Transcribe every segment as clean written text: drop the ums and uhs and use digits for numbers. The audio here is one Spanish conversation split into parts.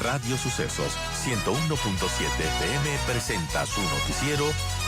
Radio Sucesos 101.7 FM presenta su noticiero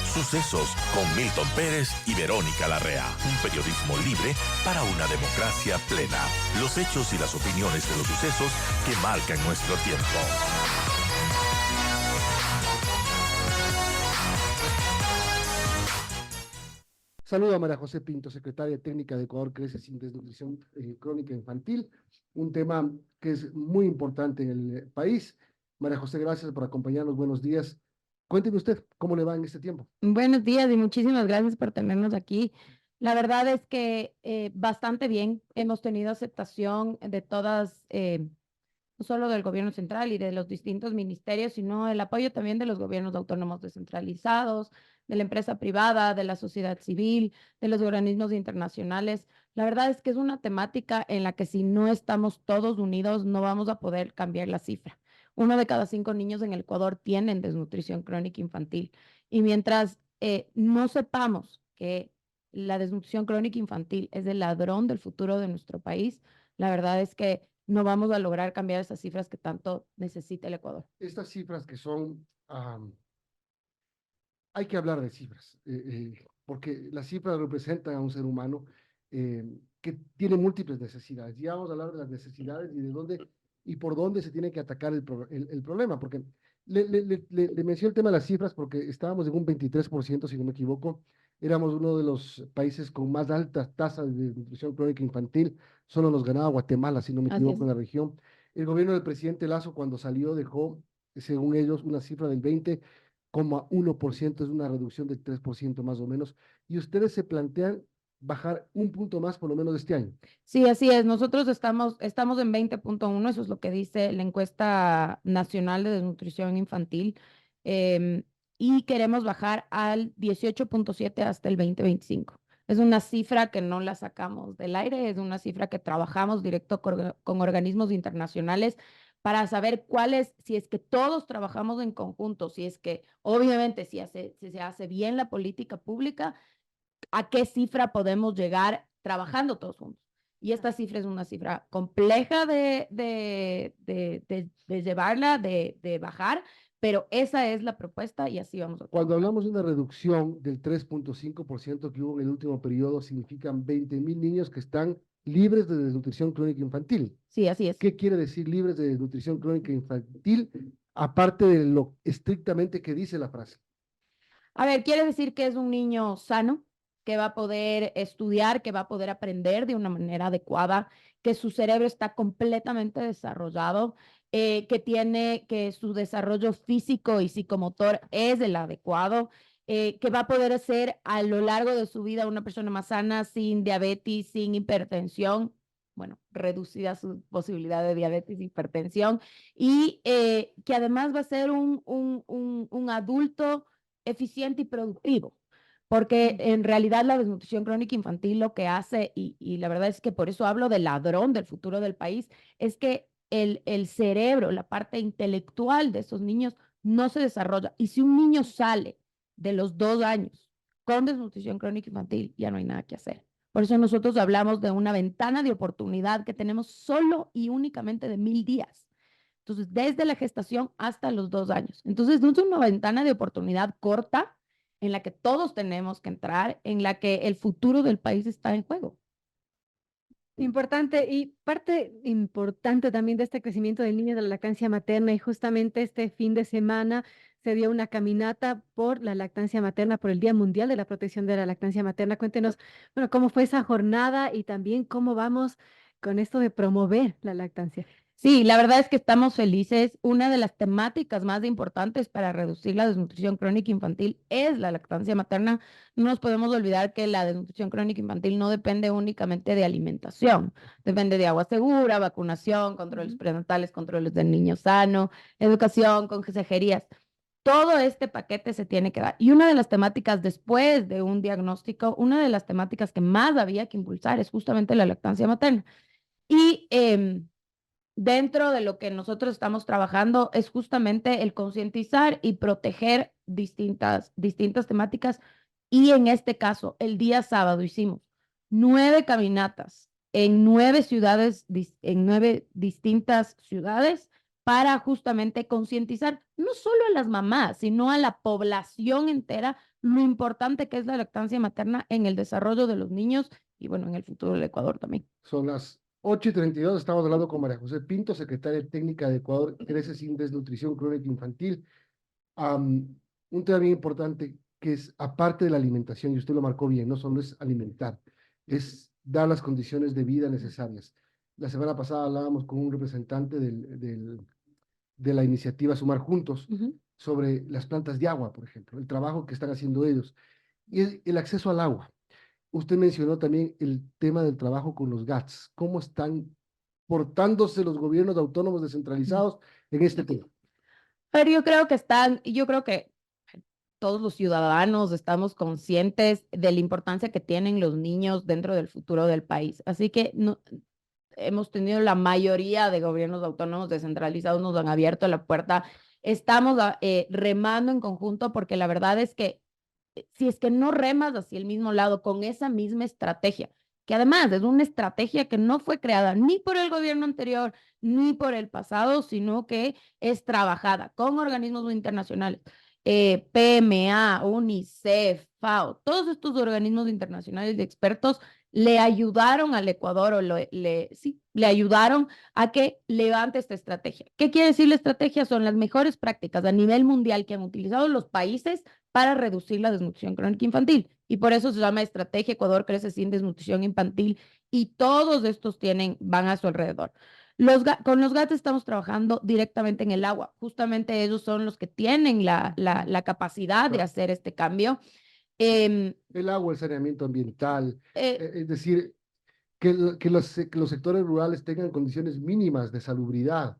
Sucesos con Milton Pérez y Verónica Larrea. Un periodismo libre para una democracia plena. Los hechos y las opiniones de los sucesos que marcan nuestro tiempo. Saludo a María José Pinto, secretaria técnica de Ecuador Crece sin Desnutrición Crónica Infantil, un tema que es muy importante en el país. María José, gracias por acompañarnos, buenos días. Cuénteme usted, ¿cómo le va en este tiempo? Buenos días y muchísimas gracias por tenernos aquí. La verdad es que bastante bien. Hemos tenido aceptación de todas, no solo del gobierno central y de los distintos ministerios, sino el apoyo también de los gobiernos autónomos descentralizados, de la empresa privada, de la sociedad civil, de los organismos internacionales. La verdad es que es una temática en la que si no estamos todos unidos no vamos a poder cambiar la cifra. 1 de cada 5 niños en el Ecuador tienen desnutrición crónica infantil. Y mientras no sepamos que la desnutrición crónica infantil es el ladrón del futuro de nuestro país, la verdad es que no vamos a lograr cambiar esas cifras que tanto necesita el Ecuador. Estas cifras que son, hay que hablar de cifras, porque las cifras representan a un ser humano que tiene múltiples necesidades. Ya vamos a hablar de las necesidades y de dónde y por dónde se tiene que atacar el problema, porque le menciono el tema de las cifras porque estábamos en un 23%, si no me equivoco. Éramos uno de los países con más altas tasas de nutrición crónica infantil, solo nos ganaba Guatemala, si no me equivoco, en la región. El gobierno del presidente Lazo, cuando salió, dejó, según ellos, una cifra del 20,1%, es una reducción del 3% más o menos, y ustedes se plantean bajar un punto más por lo menos este año. Sí, así es. Nosotros estamos en 20.1, eso es lo que dice la encuesta nacional de desnutrición infantil, y queremos bajar al 18.7 hasta el 2025. Es una cifra que no la sacamos del aire, es una cifra que trabajamos directo con organismos internacionales para saber cuáles, si es que todos trabajamos en conjunto, si es que obviamente si se hace bien la política pública, a qué cifra podemos llegar trabajando todos juntos. Y esta cifra es una cifra compleja de llevarla, de bajar, pero esa es la propuesta y así vamos a trabajar. Cuando hablamos de una reducción del 3,5% que hubo en el último periodo, significan 20,000 niños que están libres de desnutrición crónica infantil. Sí, así es. ¿Qué quiere decir libres de desnutrición crónica infantil, aparte de lo estrictamente que dice la frase? A ver, quiere decir que es un niño sano, que va a poder estudiar, que va a poder aprender de una manera adecuada, que su cerebro está completamente desarrollado, que su desarrollo físico y psicomotor es el adecuado, que va a poder ser a lo largo de su vida una persona más sana, sin diabetes, sin hipertensión, bueno, reducida su posibilidad de diabetes e hipertensión, y que además va a ser un adulto eficiente y productivo, porque en realidad la desnutrición crónica infantil lo que hace, y la verdad es que por eso hablo del ladrón del futuro del país, es que el cerebro, la parte intelectual de esos niños no se desarrolla. Y si un niño sale de los 2 años con desnutrición crónica infantil, ya no hay nada que hacer. Por eso nosotros hablamos de una ventana de oportunidad que tenemos solo y únicamente de 1000 días. Entonces, desde la gestación hasta los 2 años. Entonces, no es una ventana de oportunidad corta en la que todos tenemos que entrar, en la que el futuro del país está en juego. Importante, y parte importante también de este crecimiento del niño de la lactancia materna, y justamente este fin de semana se dio una caminata por la lactancia materna, por el Día Mundial de la Protección de la Lactancia Materna. Cuéntenos, bueno, cómo fue esa jornada y también cómo vamos con esto de promover la lactancia. Sí, la verdad es que estamos felices. Una de las temáticas más importantes para reducir la desnutrición crónica infantil es la lactancia materna. No nos podemos olvidar que la desnutrición crónica infantil no depende únicamente de alimentación, depende de agua segura, vacunación, controles prenatales, controles del niño sano, educación, consejerías. Todo este paquete se tiene que dar. Y una de las temáticas después de un diagnóstico, una de las temáticas que más había que impulsar es justamente la lactancia materna. Y dentro de lo que nosotros estamos trabajando es justamente el concientizar y proteger distintas temáticas. Y en este caso, el día sábado hicimos 9 caminatas en 9 ciudades, en 9 distintas ciudades, para justamente concientizar no solo a las mamás, sino a la población entera lo importante que es la lactancia materna en el desarrollo de los niños y bueno, en el futuro del Ecuador también. Son las 8:32, estamos hablando con María José Pinto, secretaria técnica de Ecuador, Crece sin Desnutrición Crónica Infantil. Un tema bien importante que es, aparte de la alimentación, y usted lo marcó bien, no solo es alimentar, es dar las condiciones de vida necesarias. La semana pasada hablábamos con un representante de la iniciativa Sumar Juntos sobre las plantas de agua, por ejemplo, el trabajo que están haciendo ellos, y el acceso al agua. Usted mencionó también el tema del trabajo con los GATS, cómo están portándose los gobiernos autónomos descentralizados en este tema. Pero yo creo que todos los ciudadanos estamos conscientes de la importancia que tienen los niños dentro del futuro del país. Así que no, hemos tenido la mayoría de gobiernos autónomos descentralizados, nos han abierto la puerta. Estamos remando en conjunto porque la verdad es que si es que no remas hacia el mismo lado con esa misma estrategia, que además es una estrategia que no fue creada ni por el gobierno anterior ni por el pasado, sino que es trabajada con organismos internacionales, PMA, UNICEF, FAO, todos estos organismos internacionales de expertos le ayudaron al Ecuador o le ayudaron a que levante esta estrategia. ¿Qué quiere decir la estrategia? Son las mejores prácticas a nivel mundial que han utilizado los países para reducir la desnutrición crónica infantil. Y por eso se llama Estrategia Ecuador Crece sin Desnutrición Infantil y todos estos van a su alrededor. Con los GATS estamos trabajando directamente en el agua. Justamente ellos son los que tienen la capacidad de hacer este cambio. El agua, el saneamiento ambiental, es decir, que los sectores rurales tengan condiciones mínimas de salubridad.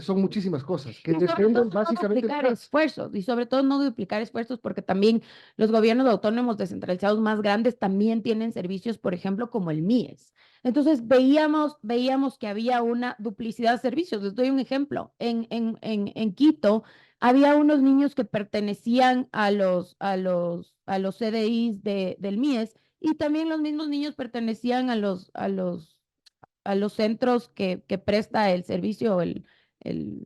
Son muchísimas cosas que dependen básicamente de esfuerzos y sobre todo no duplicar esfuerzos porque también los gobiernos autónomos descentralizados más grandes también tienen servicios, por ejemplo, como el MIES. Entonces veíamos que había una duplicidad de servicios. Les doy un ejemplo. En Quito había unos niños que pertenecían a los CDIs del MIES y también los mismos niños pertenecían a los centros que presta el servicio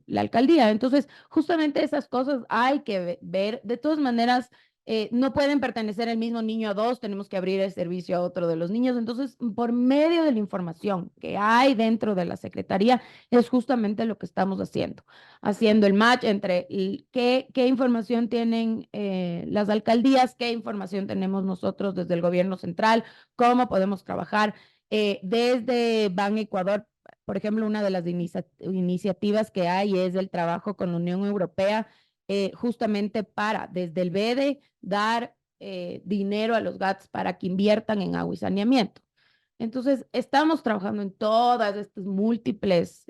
la alcaldía. Entonces, justamente esas cosas hay que ver. De todas maneras, no pueden pertenecer el mismo niño a dos, tenemos que abrir el servicio a otro de los niños. Entonces, por medio de la información que hay dentro de la Secretaría, es justamente lo que estamos haciendo el match entre qué información tienen las alcaldías, qué información tenemos nosotros desde el gobierno central, cómo podemos trabajar. Desde Ban Ecuador, por ejemplo, una de las iniciativas que hay es el trabajo con la Unión Europea, justamente para, desde el BEDE, dar dinero a los GATS para que inviertan en agua y saneamiento. Entonces, estamos trabajando en todos estos múltiples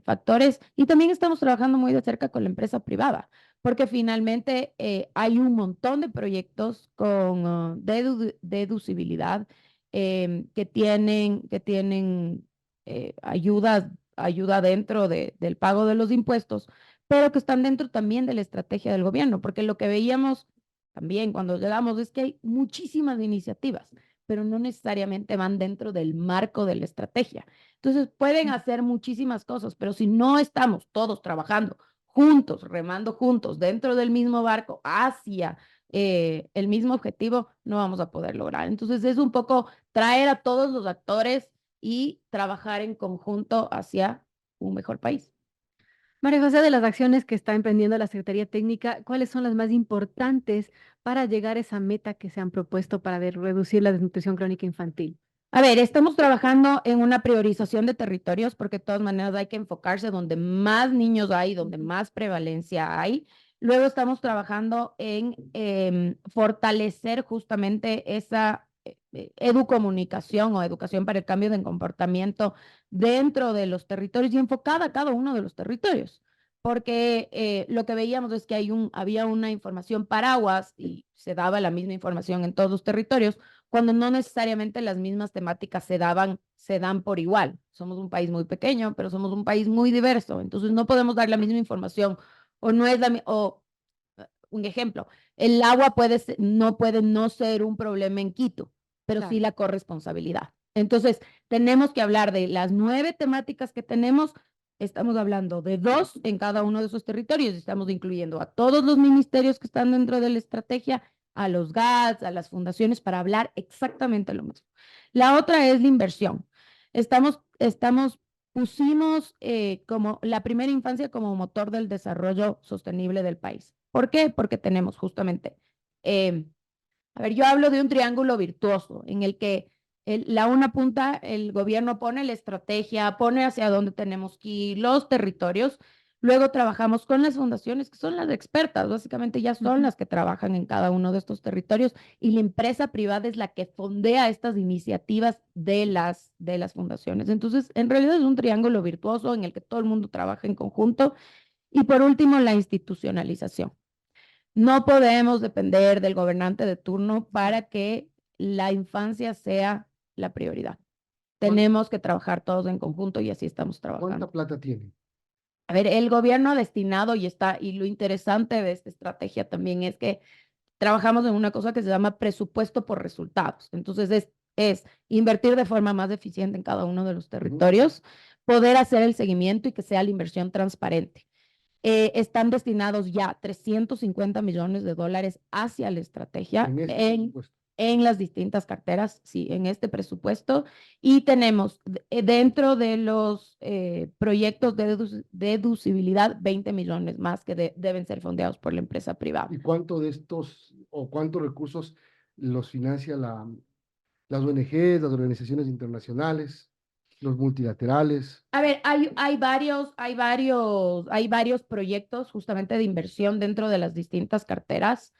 factores y también estamos trabajando muy de cerca con la empresa privada, porque finalmente hay un montón de proyectos con deducibilidad que tienen ayuda dentro del pago de los impuestos, pero que están dentro también de la estrategia del gobierno, porque lo que veíamos también cuando llegamos es que hay muchísimas iniciativas, pero no necesariamente van dentro del marco de la estrategia. Entonces, pueden hacer muchísimas cosas, pero si no estamos todos trabajando juntos, remando juntos, dentro del mismo barco, hacia el mismo objetivo, no vamos a poder lograr. Entonces, es un poco traer a todos los actores y trabajar en conjunto hacia un mejor país. María José, de las acciones que está emprendiendo la Secretaría Técnica, ¿cuáles son las más importantes para llegar a esa meta que se han propuesto para reducir la desnutrición crónica infantil? A ver, estamos trabajando en una priorización de territorios porque de todas maneras hay que enfocarse donde más niños hay, donde más prevalencia hay. Luego estamos trabajando en fortalecer justamente esa educomunicación o educación para el cambio de comportamiento dentro de los territorios y enfocada a cada uno de los territorios. Porque lo que veíamos es que había una información paraguas y se daba la misma información en todos los territorios, cuando no necesariamente las mismas temáticas se dan por igual. Somos un país muy pequeño, pero somos un país muy diverso, entonces no podemos dar la misma información o no es un ejemplo, el agua no puede no ser un problema en Quito, pero Claro. sí la corresponsabilidad. Entonces, tenemos que hablar de las 9 temáticas que tenemos, estamos hablando de 2 en cada uno de esos territorios. Estamos incluyendo a todos los ministerios que están dentro de la estrategia, a los GATS, a las fundaciones, para hablar exactamente lo mismo. La otra es la inversión. Pusimos como la primera infancia como motor del desarrollo sostenible del país. ¿Por qué? Porque tenemos justamente, yo hablo de un triángulo virtuoso en el que la una punta, el gobierno pone la estrategia, pone hacia dónde tenemos que ir, los territorios. Luego trabajamos con las fundaciones, que son las expertas, básicamente ya son las que trabajan en cada uno de estos territorios, y la empresa privada es la que fondea estas iniciativas de las fundaciones. Entonces, en realidad es un triángulo virtuoso en el que todo el mundo trabaja en conjunto. Y por último, la institucionalización. No podemos depender del gobernante de turno para que la infancia sea la prioridad. Tenemos que trabajar todos en conjunto y así estamos trabajando. ¿Cuánta plata tiene? A ver, el gobierno ha destinado y lo interesante de esta estrategia también es que trabajamos en una cosa que se llama presupuesto por resultados. Entonces es invertir de forma más eficiente en cada uno de los territorios, poder hacer el seguimiento y que sea la inversión transparente. Están destinados ya 350 millones de dólares hacia la estrategia en las distintas carteras, sí, en este presupuesto. Y tenemos dentro de los proyectos de deducibilidad 20 millones más que deben ser fondeados por la empresa privada. ¿Y cuánto de estos o cuántos recursos los financia las ONGs, las organizaciones internacionales, los multilaterales? A ver, hay varios proyectos justamente de inversión dentro de las distintas carteras.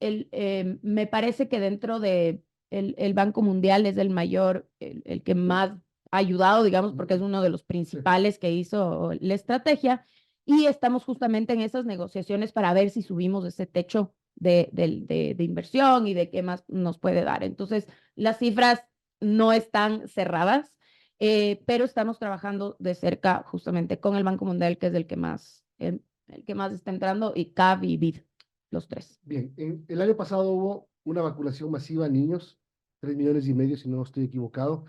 Me parece que dentro de el Banco Mundial es el mayor, el que más ha ayudado, digamos, porque es uno de los principales que hizo la estrategia. Y estamos justamente en esas negociaciones para ver si subimos ese techo de inversión y de qué más nos puede dar. Entonces, las cifras no están cerradas. Pero estamos trabajando de cerca justamente con el Banco Mundial, que es el que más está entrando, y CAF y BID, los tres. Bien, el año pasado hubo una vacunación masiva a niños, 3,5 millones, si no estoy equivocado.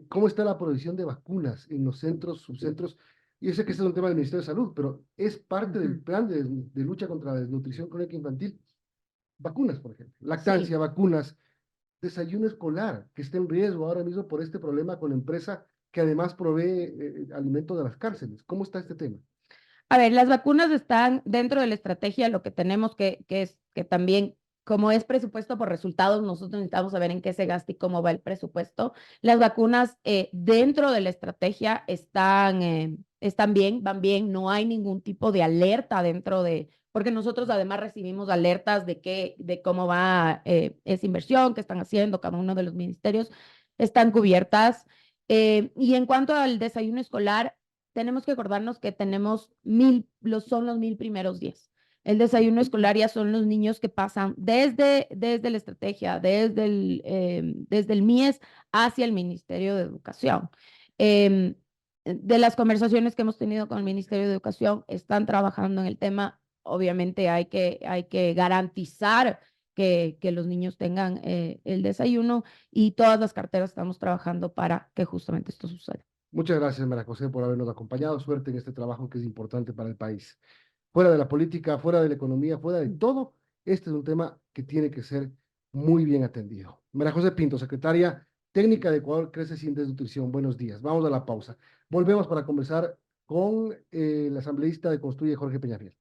¿Cómo está la provisión de vacunas en los centros, subcentros? Yo sé que este es un tema del Ministerio de Salud, pero es parte del plan de lucha contra la desnutrición crónica infantil. Vacunas, por ejemplo, lactancia, vacunas, desayuno escolar, que está en riesgo ahora mismo por este problema con la empresa que además provee alimentos de las cárceles. ¿Cómo está este tema? A ver, las vacunas están dentro de la estrategia. Lo que tenemos es que también, como es presupuesto por resultados, nosotros necesitamos saber en qué se gasta y cómo va el presupuesto. Las vacunas dentro de la estrategia están bien, van bien. No hay ningún tipo de alerta porque nosotros además recibimos alertas de cómo va esa inversión que están haciendo cada uno de los ministerios. Están cubiertas. Y en cuanto al desayuno escolar, tenemos que acordarnos que son los 1,000 primeros días. El desayuno escolar ya son los niños que pasan desde la estrategia, desde el MIES hacia el Ministerio de Educación. De las conversaciones que hemos tenido con el Ministerio de Educación, están trabajando en el tema. Obviamente hay que garantizar que los niños tengan el desayuno, y todas las carteras estamos trabajando para que justamente esto suceda. Muchas gracias, María José, por habernos acompañado. Suerte en este trabajo que es importante para el país. Fuera de la política, fuera de la economía, fuera de todo, este es un tema que tiene que ser muy bien atendido. María José Pinto, secretaria técnica de Ecuador Crece Sin Desnutrición. Buenos días. Vamos a la pausa. Volvemos para conversar con el asambleísta de Construye, Jorge Peñafiel.